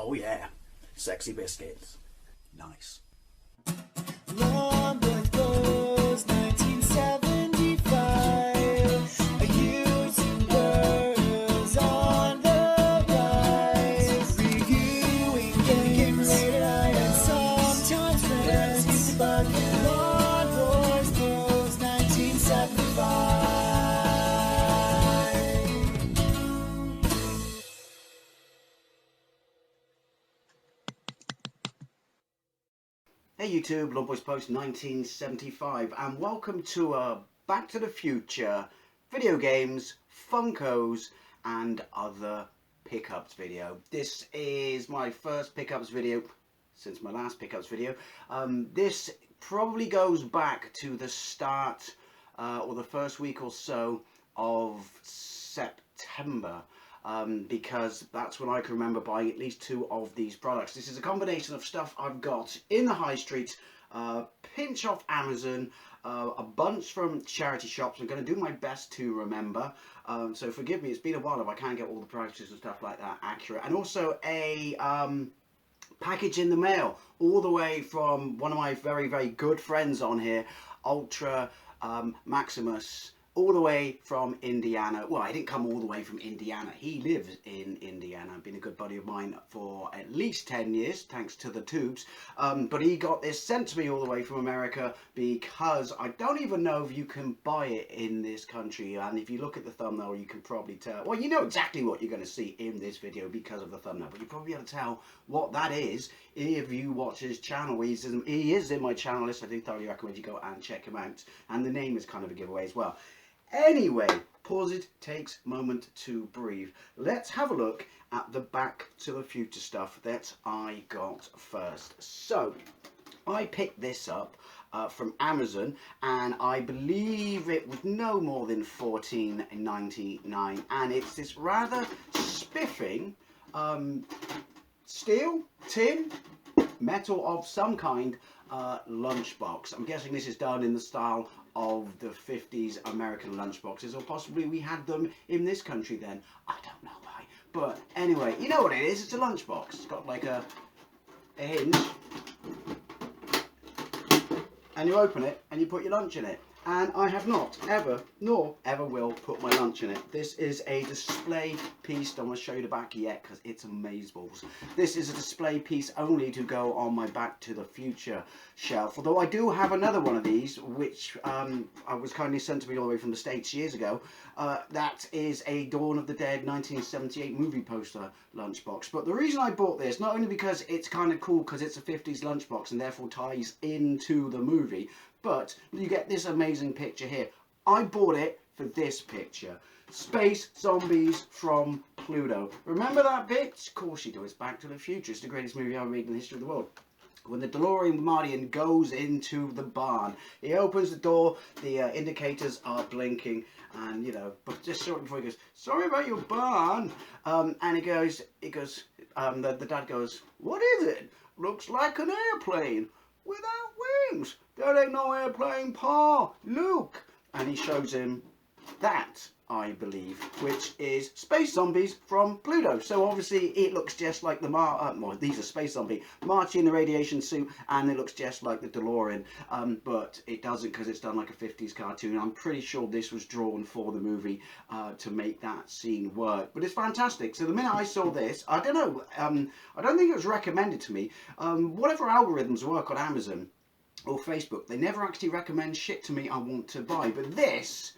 Oh yeah, sexy biscuits. Nice. Long was 1975. A YouTuber on the rise. Reviewing games and sometimes friends. But Long was 1975. Hey YouTube, Lord Boys Post 1975, and welcome to Back to the Future video games, Funkos, and other pickups video. This is my first pickups video since my last pickups video. This probably goes back to the start or the first week or so of September. Because that's when I can remember buying at least 2 of these products. This is a combination of stuff I've got in the high street, pinch off Amazon, a bunch from charity shops. I'm going to do my best to remember, so forgive me, it's been a while if I can't get all the prices and stuff like that accurate. And also a package in the mail, all the way from one of my very, very good friends on here, Ultramaximus. All the way from Indiana. Well, I didn't come all the way from Indiana. He lives in Indiana. Been a good buddy of mine for at least 10 years, thanks to the tubes. But he got this sent to me all the way from America because I don't even know if you can buy it in this country. And if you look at the thumbnail, you can probably tell. Well, you know exactly what you're going to see in this video because of the thumbnail. But you probably able to tell what that is if you watch his channel. He is in my channel list. I do thoroughly recommend you go and check him out. And the name is kind of a giveaway as well. Anyway, pause it, takes a moment to breathe. Let's have a look at the Back to the Future stuff that I got first. So, I picked this up from Amazon, and I believe it was no more than $14.99, and it's this rather spiffing steel, tin, metal of some kind lunchbox. I'm guessing this is done in the style of the 50s American lunchboxes, or possibly we had them in this country then. I don't know why. But anyway, you know what it is. It's a lunchbox. It's got like a hinge, and you open it and you put your lunch in it. And I have not ever, nor ever will, put my lunch in it. This is a display piece. Don't want to show you the back yet because it's amazeballs. This is a display piece only to go on my Back to the Future shelf. Although I do have another one of these, which I was kindly sent to me all the way from the States years ago. That is a Dawn of the Dead 1978 movie poster lunchbox. But the reason I bought this, not only because it's kind of cool because it's a 50s lunchbox and therefore ties into the movie, but you get this amazing picture here. I bought it for this picture. Space Zombies from Pluto. Remember that bit? Of course you do. It's Back to the Future. It's the greatest movie ever made in the history of the world. When the DeLorean Marty goes into the barn, he opens the door, the indicators are blinking, and you know, but just shortly before he goes, "Sorry about your barn," and the dad goes, "What is it? Looks like an airplane without wings. That ain't no airplane, Pa. Look." And he shows him that, I believe, which is Space Zombies from Pluto. So obviously it looks just like the well, these are Space Zombie. Marty in the radiation suit, and it looks just like the DeLorean. But it doesn't because it's done like a 50s cartoon. I'm pretty sure this was drawn for the movie to make that scene work. But it's fantastic. So the minute I saw this, I don't know, I don't think it was recommended to me. Whatever algorithms work on Amazon or Facebook, they never actually recommend shit to me I want to buy. But this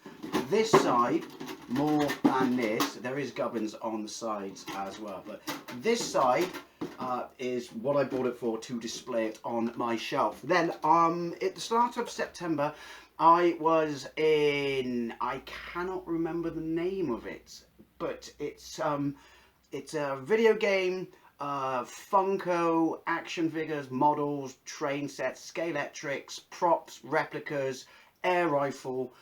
side, more than this, there is gubbins on the sides as well, but this side is what I bought it for, to display it on my shelf. Then at the start of September, I was in, I cannot remember the name of it, but it's a video game, Funko, action figures, models, train sets, Scalextrics, props, replicas, air rifle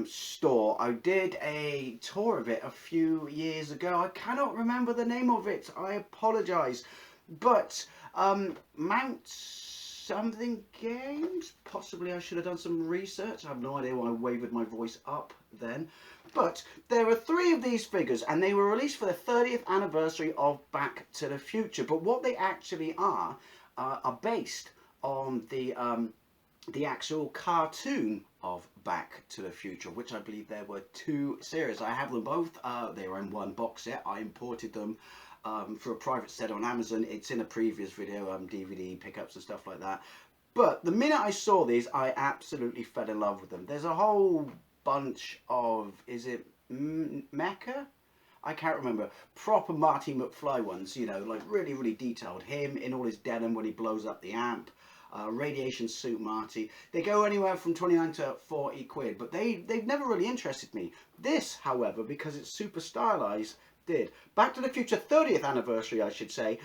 store. I did a tour of it a few years ago. I cannot remember the name of it. I apologise. But Mount something games. Possibly I should have done some research. I have no idea why I wavered my voice up then. But there are 3 of these figures, and they were released for the 30th anniversary of Back to the Future. But what they actually are based on the actual cartoon of Back to the Future, which I believe there were 2 series. I have them both. They were in one box set. I imported them for a private set on Amazon. It's in a previous video, DVD pickups and stuff like that. But the minute I saw these, I absolutely fell in love with them. There's a whole bunch of, is it Mecha? I can't remember. Proper Marty Mcfly ones, you know, like really, really detailed. Him in all his denim when he blows up the amp. Radiation suit Marty. They go anywhere from 29 to 40 quid, but they've never really interested me. This, however, because it's super stylized, did. Back to the Future 30th anniversary, I should say,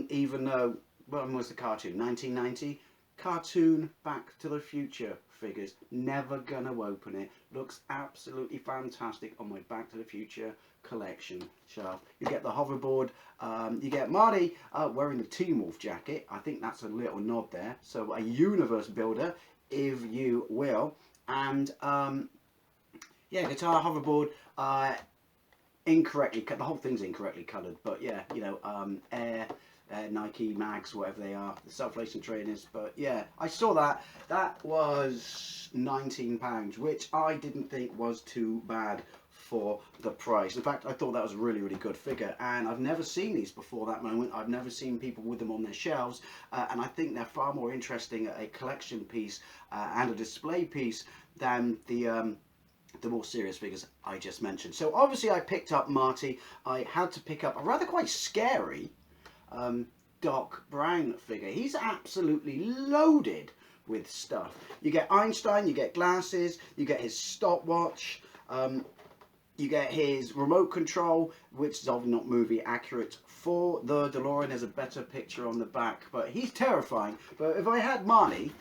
even though, when was the cartoon? 1990? Cartoon Back to the Future figures. Never gonna open it. Looks absolutely fantastic on my Back to the Future collection shelf. You get the hoverboard. You get Marty wearing the Teen Wolf jacket. I think that's a little nod there. So a universe builder, if you will. And yeah, guitar, hoverboard. Incorrectly, the whole thing's incorrectly coloured, but yeah, you know, Air, Nike, Mags, whatever they are, the self-lacing trainers. But yeah, I saw that. That was £19, which I didn't think was too bad for the price. In fact, I thought that was a really, really good figure, and I've never seen these before that moment. I've never seen people with them on their shelves, and I think they're far more interesting a collection piece and a display piece than the more serious figures I just mentioned. So obviously I picked up Marty. I had to pick up a rather quite scary Doc Brown figure. He's absolutely loaded with stuff. You get Einstein, you get glasses, you get his stopwatch, you get his remote control, which is obviously not movie accurate for the DeLorean. There's a better picture on the back, but he's terrifying. But if I had Marty,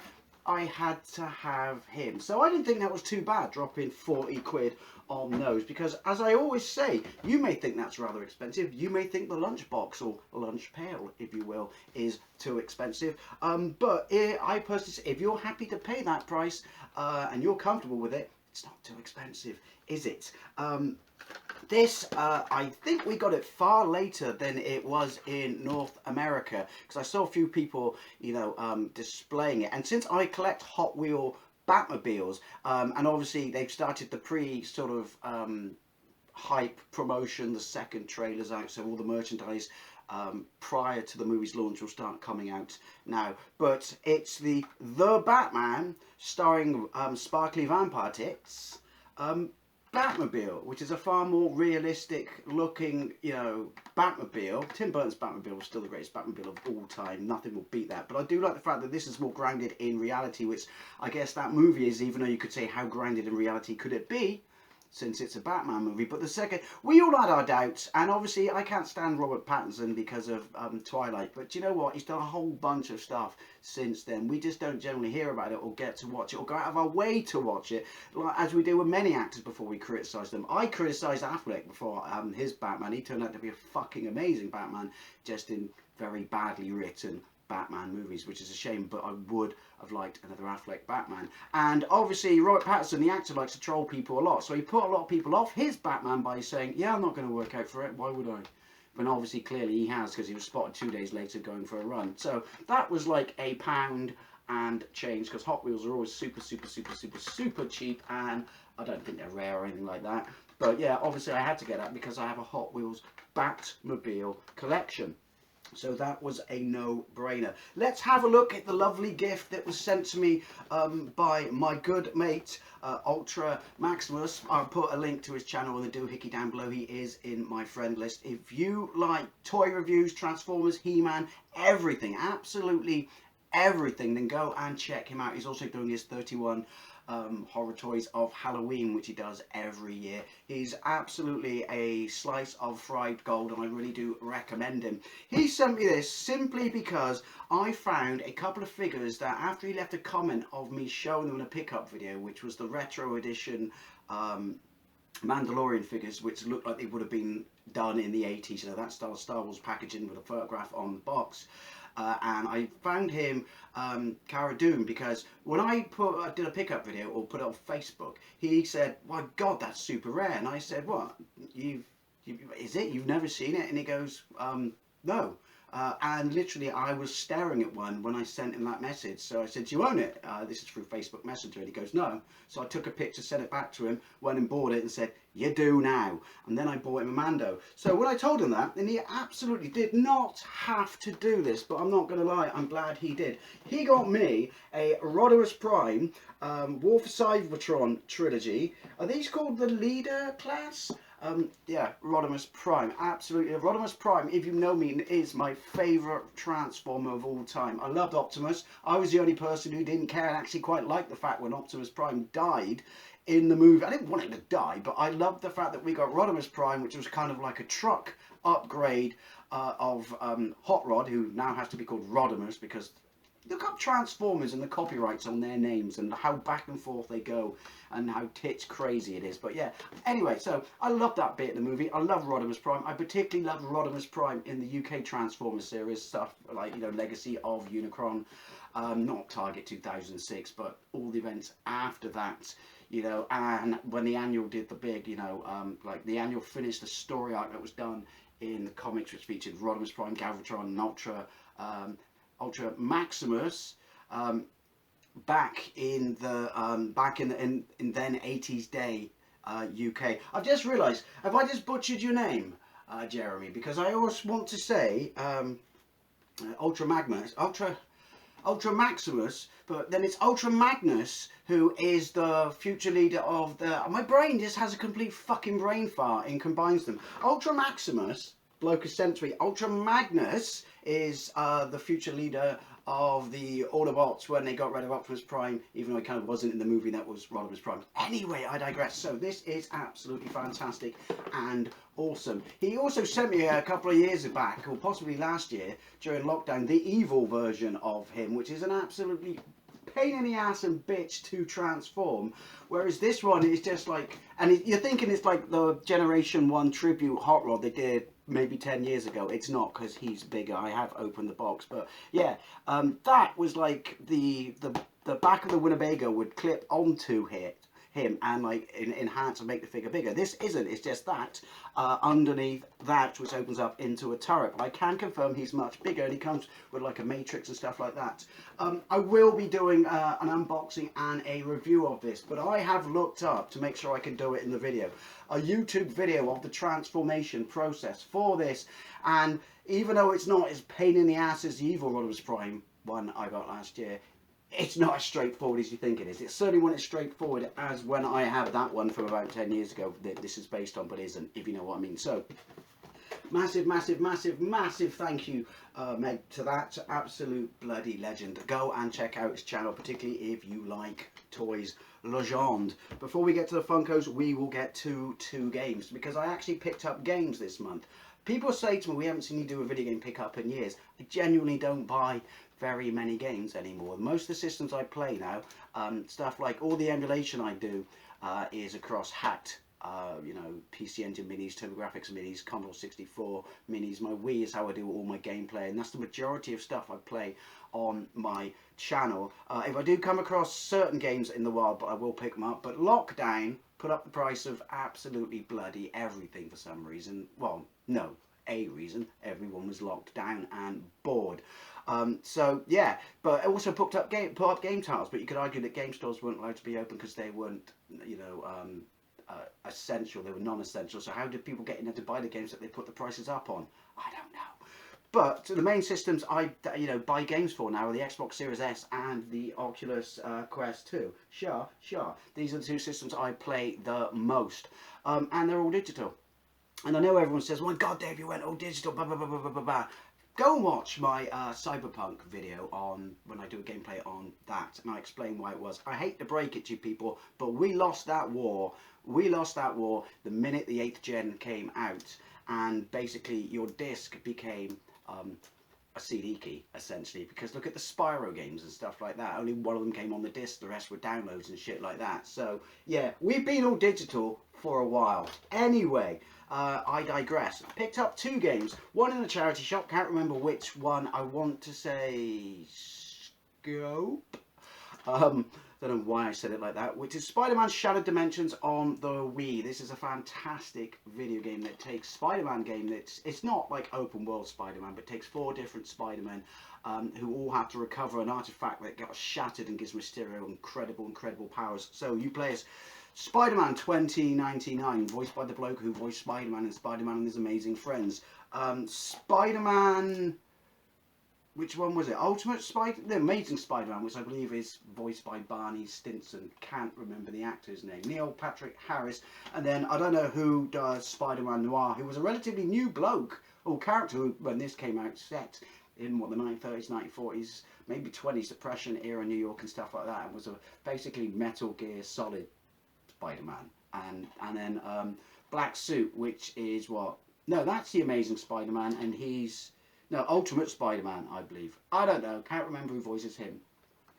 I had to have him. So I didn't think that was too bad, dropping 40 quid on those, because as I always say, you may think that's rather expensive. You may think the lunchbox, or lunch pail, if you will, is too expensive. But I personally say, if you're happy to pay that price and you're comfortable with it, it's not too expensive, is it? This, I think we got it far later than it was in North America, because I saw a few people, you know, displaying it. And since I collect Hot Wheel Batmobiles, and obviously they've started the sort of hype promotion, the second trailer's out, so all the merchandise prior to the movie's launch will start coming out now. But it's the Batman starring sparkly vampire tits Batmobile, which is a far more realistic looking, you know, Batmobile. Tim Burton's Batmobile was still the greatest Batmobile of all time. Nothing will beat that. But I do like the fact that this is more grounded in reality, which I guess that movie is, even though you could say how grounded in reality could it be, since it's a Batman movie. But the second, we all had our doubts, and obviously I can't stand Robert Pattinson because of Twilight, but you know what, he's done a whole bunch of stuff since then. We just don't generally hear about it or get to watch it or go out of our way to watch it, like, as we do with many actors before we criticise them. I criticised Affleck before his Batman. He turned out to be a fucking amazing Batman, just in very badly written Batman movies, which is a shame, but I would have liked another Affleck Batman. And obviously Robert Pattinson, the actor, likes to troll people a lot, so he put a lot of people off his Batman by saying, yeah, I'm not going to work out for it, why would I? But obviously clearly he has, because he was spotted 2 days later going for a run. So that was like £1 and change, because Hot Wheels are always super cheap, and I don't think they're rare or anything like that. But yeah, obviously I had to get that because I have a Hot Wheels Batmobile collection. So that was a no-brainer. Let's have a look at the lovely gift that was sent to me by my good mate, Ultramaximus. I'll put a link to his channel in the doohickey down below. He is in my friend list. If you like toy reviews, Transformers, He-Man, everything, absolutely everything, then go and check him out. He's also doing his 31 horror toys of Halloween, which he does every year. He's absolutely a slice of fried gold, and I really do recommend him. He sent me this simply because I found a couple of figures that, after he left a comment of me showing them in a pickup video, which was the retro edition Mandalorian figures, which looked like they would have been done in the 80s, you know, that style of Star Wars packaging with a photograph on the box. And I found him Cara Dune because when I did a pickup video or put it on Facebook, he said, "My God, that's super rare." And I said, "What? Is it? You've never seen it?" And he goes, "No." And literally, I was staring at one when I sent him that message. So I said, "Do you own it?" This is through Facebook Messenger. And he goes, "No." So I took a picture, sent it back to him, went and bought it and said, "You do now." And then I bought him a Mando. So when I told him that, and he absolutely did not have to do this, but I'm not going to lie, I'm glad he did. He got me a Rodimus Prime War for Cybertron trilogy. Are these called the Leader class? Yeah, Rodimus Prime, absolutely. Rodimus Prime, if you know me, is my favourite Transformer of all time. I loved Optimus. I was the only person who didn't care and actually quite liked the fact when Optimus Prime died in the movie. I didn't want him to die, but I loved the fact that we got Rodimus Prime, which was kind of like a truck upgrade of Hot Rod, who now has to be called Rodimus because look up Transformers and the copyrights on their names and how back and forth they go and how tits crazy it is. But yeah, anyway, so I love that bit in the movie. I love Rodimus Prime. I particularly love Rodimus Prime in the UK Transformers series, stuff like, you know, Legacy of Unicron, not Target 2006, but all the events after that, you know. And when the annual did the big, you know, like the annual finished the story arc that was done in the comics, which featured Rodimus Prime, Galvatron, and Ultramaximus, back in then 80s day UK. I've just realised, have I just butchered your name, Jeremy? Because I always want to say Ultramaximus, but then it's Ultramagnus who is the future leader of the... My brain just has a complete fucking brain fart and combines them. Ultramaximus, Locus Sensory. Ultramagnus is the future leader of the Autobots when they got rid of Optimus Prime, even though he kind of wasn't in the movie that was Rodimus Prime. Anyway, I digress. So this is absolutely fantastic and awesome. He also sent me a couple of years back, or possibly last year, during lockdown, the evil version of him, which is an absolutely pain in the ass and bitch to transform, whereas this one is just like, and you're thinking it's like the Generation 1 tribute Hot Rod they did maybe 10 years ago. It's not, because he's bigger. I have opened the box, but yeah, that was like the back of the Winnebago would clip onto him and like enhance and make the figure bigger. This isn't, it's just that underneath that, which opens up into a turret. But I can confirm he's much bigger, and he comes with like a matrix and stuff like that. I will be doing an unboxing and a review of this, but I have looked up, to make sure I can do it in the video, a YouTube video of the transformation process for this, and even though it's not as pain in the ass as the evil Rodimus Prime one I got last year, it's not as straightforward as you think it is. It certainly wasn't as straightforward as when I had that one from about 10 years ago that this is based on, but isn't, if you know what I mean. So, massive, massive, massive, massive thank you, Meg, to that absolute bloody legend. Go and check out his channel, particularly if you like toys legend. Before we get to the Funkos, we will get to two games, because I actually picked up games this month. People say to me, we haven't seen you do a video game pickup in years. I genuinely don't buy very many games anymore. Most of the systems I play now, stuff like all the emulation I do is across hacked, you know, PC Engine minis, TurboGrafx minis, Commodore 64 minis. My Wii is how I do all my gameplay, and that's the majority of stuff I play on my channel. If I do come across certain games in the wild, but I will pick them up. But Lockdown put up the price of absolutely bloody everything for some reason. Well, no, a reason. Everyone was locked down and bored. So yeah, but it also put up game titles, but you could argue that game stores weren't allowed to be open because they weren't, you know, essential. They were non-essential. So how did people get in there to buy the games that they put the prices up on? I don't know. But the main systems I, you know, buy games for now are the Xbox Series S and the Oculus Quest 2. Sure. These are the two systems I play the most, and they're all digital. And I know everyone says, "My God, Dave, you went all digital." Blah blah blah blah blah blah. Go and watch my Cyberpunk video on when I do a gameplay on that, and I explain why it was. I hate to break it to you people, but we lost that war. We lost that war the minute the 8th gen came out, and basically your disc became a a CD key, essentially, because look at the Spyro games and stuff like that. Only one of them came on the disc, the rest were downloads and shit like that. So, yeah, we've been all digital for a while. Anyway, I digress. Picked up 2 games, one in a charity shop, can't remember which one. I want to say Scope. Don't know why I said it like that, which is Spider-Man Shattered Dimensions on the Wii. This is a fantastic video game that takes Spider-Man game it's not like open world Spider-Man, but takes 4 different Spider-Men who all have to recover an artifact that got shattered and gives Mysterio incredible powers. So you play as Spider-Man 2099, voiced by the bloke who voiced Spider-Man in Spider-Man and His Amazing Friends. Spider-Man... Which one was it? The Amazing Spider-Man, which I believe is voiced by Barney Stinson. Can't remember the actor's name. Neil Patrick Harris. And then I don't know who does Spider-Man Noir, who was a relatively new bloke or character who, when this came out, set in what, the 1930s, 1940s, maybe 20s, Depression era New York and stuff like that. It was a basically Metal Gear Solid Spider-Man. And then Black Suit, which is what? No, that's the Amazing Spider-Man, and he's... No, Ultimate Spider-Man, I believe. I don't know, can't remember who voices him.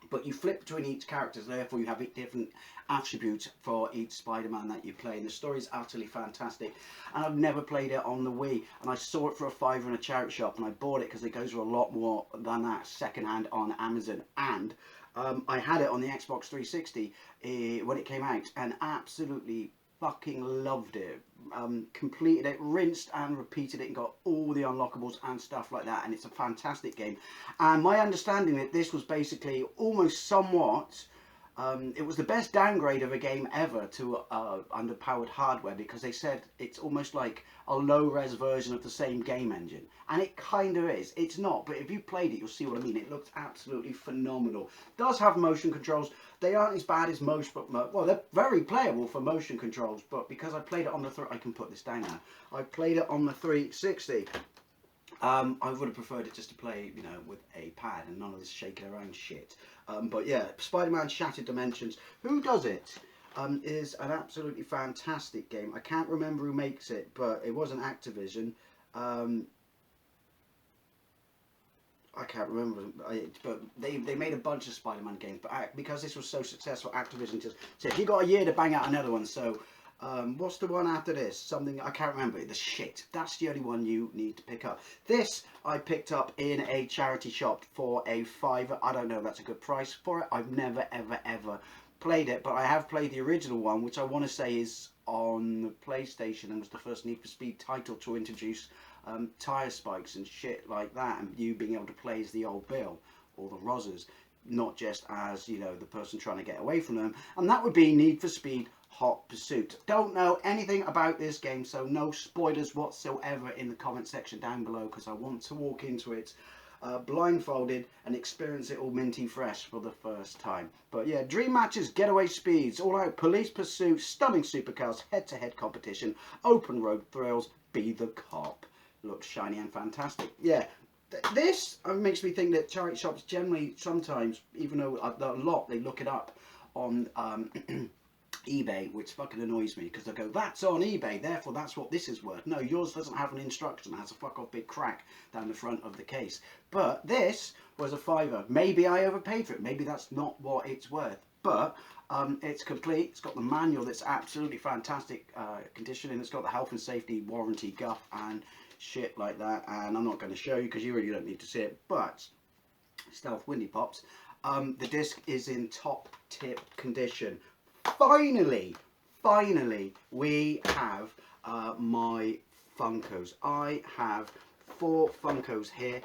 But you flip between each character, so therefore you have different attributes for each Spider-Man that you play. And the story's utterly fantastic. And I've never played it on the Wii. And I saw it for a $5 in a charity shop, and I bought it because it goes for a lot more than that secondhand on Amazon. And I had it on the Xbox 360 when it came out, and absolutely fucking loved it. Completed it, rinsed and repeated it, and got all the unlockables and stuff like that, and it's a fantastic game. And my understanding that this was basically almost somewhat it was the best downgrade of a game ever to underpowered hardware, because they said it's almost like a low-res version of the same game engine, and it kind of is. It's not, but if you played it, you'll see what I mean. It looked absolutely phenomenal. It does have motion controls. They aren't as bad as most, but well, they're very playable for motion controls. But because I played it on the I can put this down now. I played it on the 360. I would have preferred it just to play, you know, with a pad and none of this shaking around shit. But yeah, Spider-Man Shattered Dimensions. Who does it? Is an absolutely fantastic game. I can't remember who makes it, but it wasn't Activision. I can't remember, but they made a bunch of Spider-Man games. But because this was so successful, Activision just said, you got a year to bang out another one. So what's the one after this? Something I can't remember. The shit. That's the only one you need to pick up. This I picked up in a charity shop for a $5. I don't know if that's a good price for it. I've never ever played it, but I have played the original one, which I want to say is on the PlayStation, and was the first Need for Speed title to introduce tyre spikes and shit like that, and you being able to play as the old Bill or the Rozzers, not just as, you know, the person trying to get away from them. And that would be Need for Speed Hot Pursuit. Don't know anything about this game, so no spoilers whatsoever in the comment section down below, because I want to walk into it blindfolded and experience it all minty fresh for the first time. But yeah, dream matches, getaway speeds, all out police pursuit, stunning supercars, head-to-head competition, open road thrills, be the cop. Looks shiny and fantastic. Yeah, this makes me think that charity shops generally sometimes, even though a lot, they look it up on eBay, which fucking annoys me, because they go, that's on eBay, therefore that's what this is worth. No, yours doesn't have an instruction, it has a fuck off big crack down the front of the case. But this was a $5. Maybe I overpaid for it, maybe that's not what it's worth. But it's complete. It's got the manual that's absolutely fantastic condition, and it's got the health and safety warranty guff and shit like that. And I'm not going to show you because you really don't need to see it, but Stealth Windy Pops, the disc is in top tip condition. Finally we have my Funkos. I have 4 Funkos here.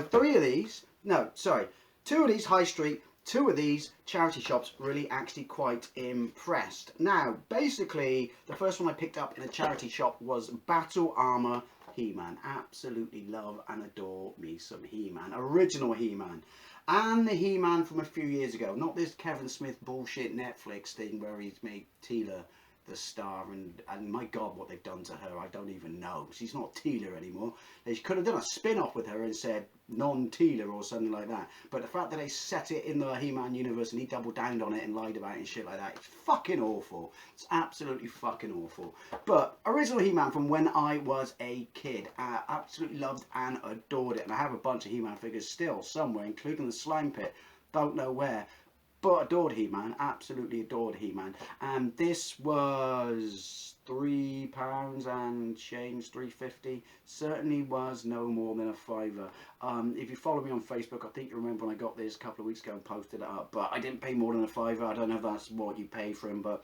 Three of these, no, sorry, 2 of these high street, 2 of these charity shops. Really actually quite impressed. Now basically the first one I picked up in a charity shop was Battle Armor He-Man. Absolutely love and adore me some He-Man, original He-Man, and the He-Man from a few years ago, not this Kevin Smith bullshit Netflix thing where he's made Teela the star, and my God, what they've done to her, I don't even know. She's not Teela anymore. They could have done a spin-off with her and said non-Teela or something like that. But the fact that they set it in the He-Man universe and he doubled down on it and lied about it and shit like that, it's fucking awful. It's absolutely fucking awful. But original He-Man from when I was a kid, I absolutely loved and adored it. And I have a bunch of He-Man figures still somewhere, including the Slime Pit. Don't know where. But adored He-Man, absolutely adored He-Man. And this was £3 and change, £3.50. Certainly was no more than a fiver. If you follow me on Facebook, I think you remember when I got this a couple of weeks ago and posted it up. But I didn't pay more than a fiver. I don't know if that's what you pay for him, but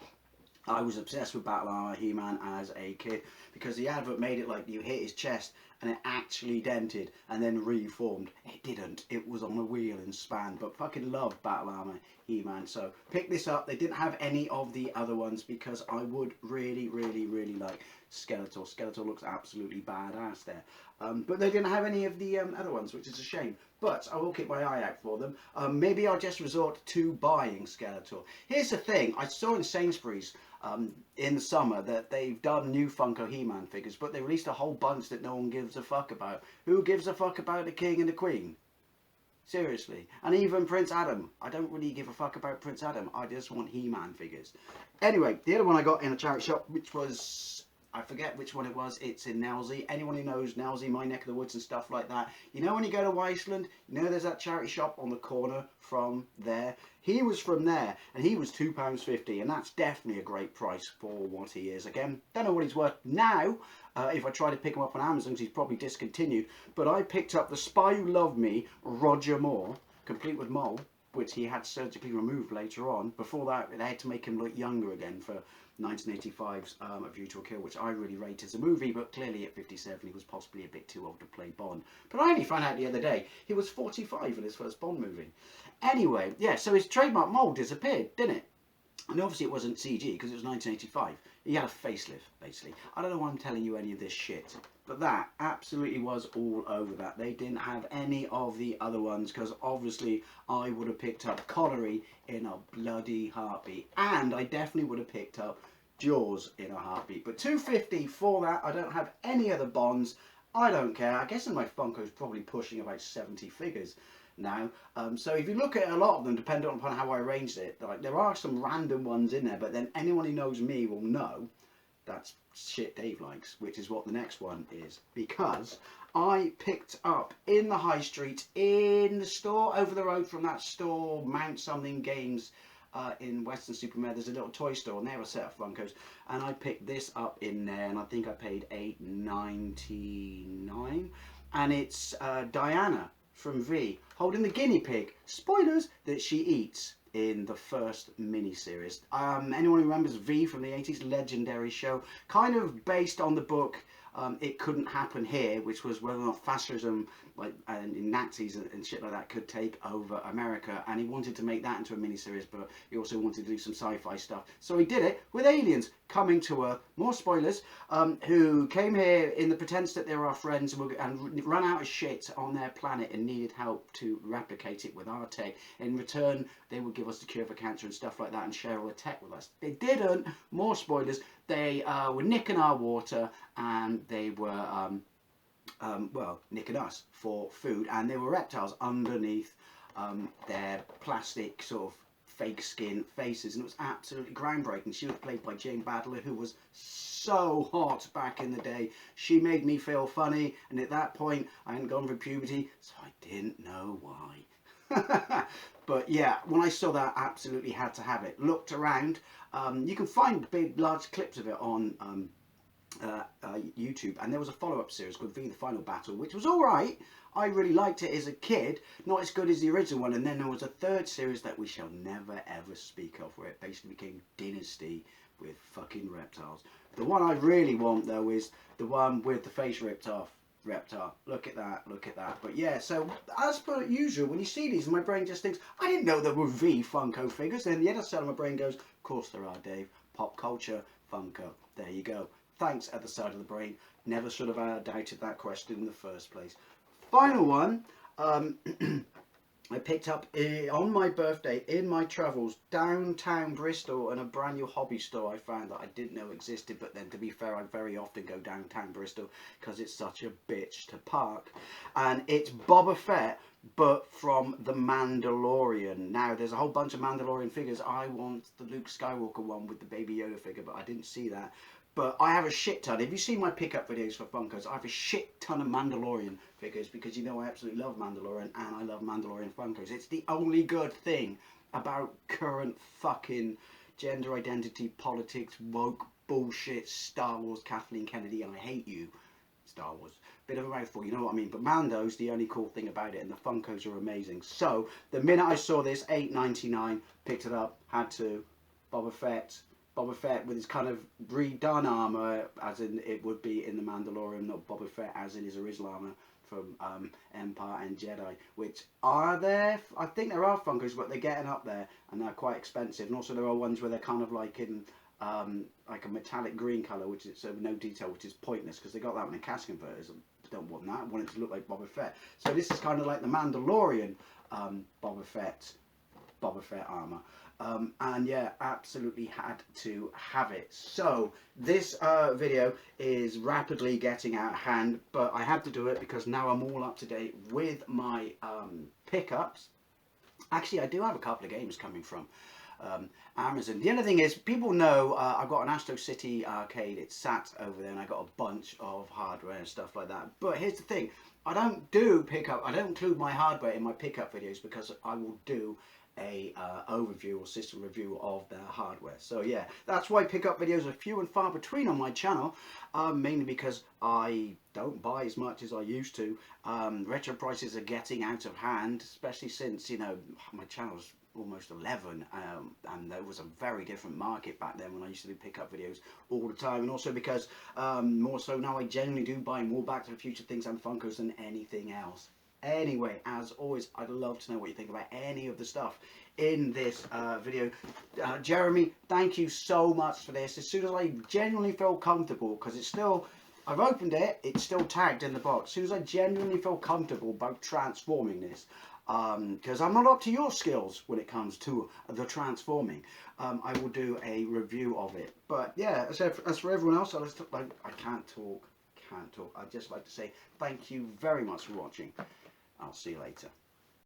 I was obsessed with Battle Armor He-Man as a kid because the advert made it like you hit his chest and it actually dented and then reformed. It didn't. It was on a wheel and span. But fucking loved Battle Armor He-Man. So pick this up. They didn't have any of the other ones because I would really, really, really like Skeletor. Skeletor looks absolutely badass there. But they didn't have any of the other ones, which is a shame. But I will keep my eye out for them. Maybe I'll just resort to buying Skeletor. Here's the thing. I saw in Sainsbury's in the summer that they've done new Funko He-Man figures, but they released a whole bunch that no one gives a fuck about. Who gives a fuck about the King and the Queen? Seriously. And even Prince Adam. I don't really give a fuck about Prince Adam. I just want He-Man figures. Anyway, the other one I got in a charity shop, which was, I forget which one it was. It's in Nelsey. Anyone who knows Nelsey, my neck of the woods and stuff like that. You know when you go to Iceland, you know there's that charity shop on the corner from there? He was from there, and he was £2.50, and that's definitely a great price for what he is. Again, don't know what he's worth now. If I try to pick him up on Amazon, he's probably discontinued. But I picked up the Spy Who Loved Me, Roger Moore, complete with mole, which he had surgically removed later on. Before that, they had to make him look younger again for 1985's A View to a Kill, which I really rate as a movie, but clearly at 57 he was possibly a bit too old to play Bond. But I only found out the other day he was 45 in his first Bond movie. Anyway, yeah, so his trademark mold disappeared, didn't it? And obviously it wasn't CG because it was 1985. He had a facelift, basically. I don't know why I'm telling you any of this shit, but that absolutely was all over that. They didn't have any of the other ones because obviously I would have picked up Connery in a bloody heartbeat, and I definitely would have picked up Jaws in a heartbeat. But $2.50 for that. I don't have any other Bonds. I don't care. I guess in my Funko's probably pushing about 70 figures now. So if you look at a lot of them, depending upon how I arranged it, like there are some random ones in there, but then anyone who knows me will know that's shit Dave likes, which is what the next one is, because I picked up in the high street, in the store over the road from that store, Mount Something Games, in Western Supermare, there's a little toy store and they have a set of Funkos, and I picked this up in there, and I think I paid $8.99, and it's Diana from V holding the guinea pig, spoilers, that she eats in the first mini-series. Anyone who remembers V from the 80s, legendary show, kind of based on the book It Couldn't Happen Here, which was whether or not fascism and Nazis and shit like that could take over America, and he wanted to make that into a mini-series, but he also wanted to do some sci-fi stuff, so he did it with aliens coming to Earth, more spoilers, who came here in the pretense that they were our friends and ran out of shit on their planet and needed help to replicate it with our tech. In return, they would give us the cure for cancer and stuff like that and share all the tech with us. They didn't, more spoilers. They were nicking our water, and they were well, nicking us for food, and there were reptiles underneath their plastic sort of fake skin faces, and it was absolutely groundbreaking. She was played by Jane Badler, who was so hot back in the day. She made me feel funny, and at that point I hadn't gone through puberty, so I didn't know why. But yeah, when I saw that, I absolutely had to have it. Looked around, you can find big large clips of it on YouTube, and there was a follow-up series called V the Final Battle, which was alright. I really liked it as a kid, not as good as the original one. And then there was a third series that we shall never ever speak of, where it basically became Dynasty with fucking reptiles. The one I really want though is the one with the face ripped off reptile. Look at that, look at that. But yeah, so as per usual, when you see these, my brain just thinks, I didn't know there were V Funko figures. And the other side of my brain goes, of course there are, Dave. Pop culture, Funko. There you go. Thanks at the side of the brain. Never should have doubted that question in the first place. Final one I picked up on my birthday in my travels downtown Bristol, and a brand new hobby store I found that I didn't know existed. But then, to be fair, I very often go downtown Bristol because it's such a bitch to park. And it's Boba Fett, but from the Mandalorian. Now, there's a whole bunch of Mandalorian figures. I want the Luke Skywalker one with the Baby Yoda figure, but I didn't see that. But I have a shit ton. If you see my pickup videos for Funkos, I have a shit ton of Mandalorian figures because you know I absolutely love Mandalorian and I love Mandalorian Funkos. It's the only good thing about current fucking gender identity, politics, woke bullshit, Star Wars, Kathleen Kennedy, I hate you. Star Wars. Bit of a mouthful, you know what I mean. But Mando's the only cool thing about it, and the Funkos are amazing. So the minute I saw this, $8.99, picked it up, had to. Boba Fett with his kind of redone armour, as in it would be in the Mandalorian, not Boba Fett as in his original armour from Empire and Jedi, which are there. I think there are Funkos, but they're getting up there and they're quite expensive. And also there are ones where they're kind of like in like a metallic green colour, which is no detail, which is pointless because they got that one in cash converters. I don't want that. I want it to look like Boba Fett. So this is kind of like the Mandalorian Boba Fett armour. And yeah, absolutely had to have it. So this video is rapidly getting out of hand, but I had to do it because now I'm all up to date with my pickups. Actually, I do have a couple of games coming from Amazon. The other thing is, people know I've got an Astro City arcade. It's sat over there, and I got a bunch of hardware and stuff like that. But here's the thing: I don't do pickup. I don't include my hardware in my pickup videos because I will do a overview or system review of their hardware. So yeah, that's why pickup videos are few and far between on my channel, mainly because I don't buy as much as I used to. Retro prices are getting out of hand, especially since, you know, my channel's almost 11, and there was a very different market back then when I used to do pickup videos all the time, and also because more so now I generally do buy more Back to the Future things and Funkos than anything else. Anyway, as always, I'd love to know what you think about any of the stuff in this video. Jeremy, thank you so much for this. As soon as I genuinely feel comfortable, because it's still, I've opened it, it's still tagged in the box. As soon as I genuinely feel comfortable about transforming this, because I'm not up to your skills when it comes to the transforming, I will do a review of it. But yeah, as for everyone else, I can't talk. I'd just like to say thank you very much for watching. I'll see you later.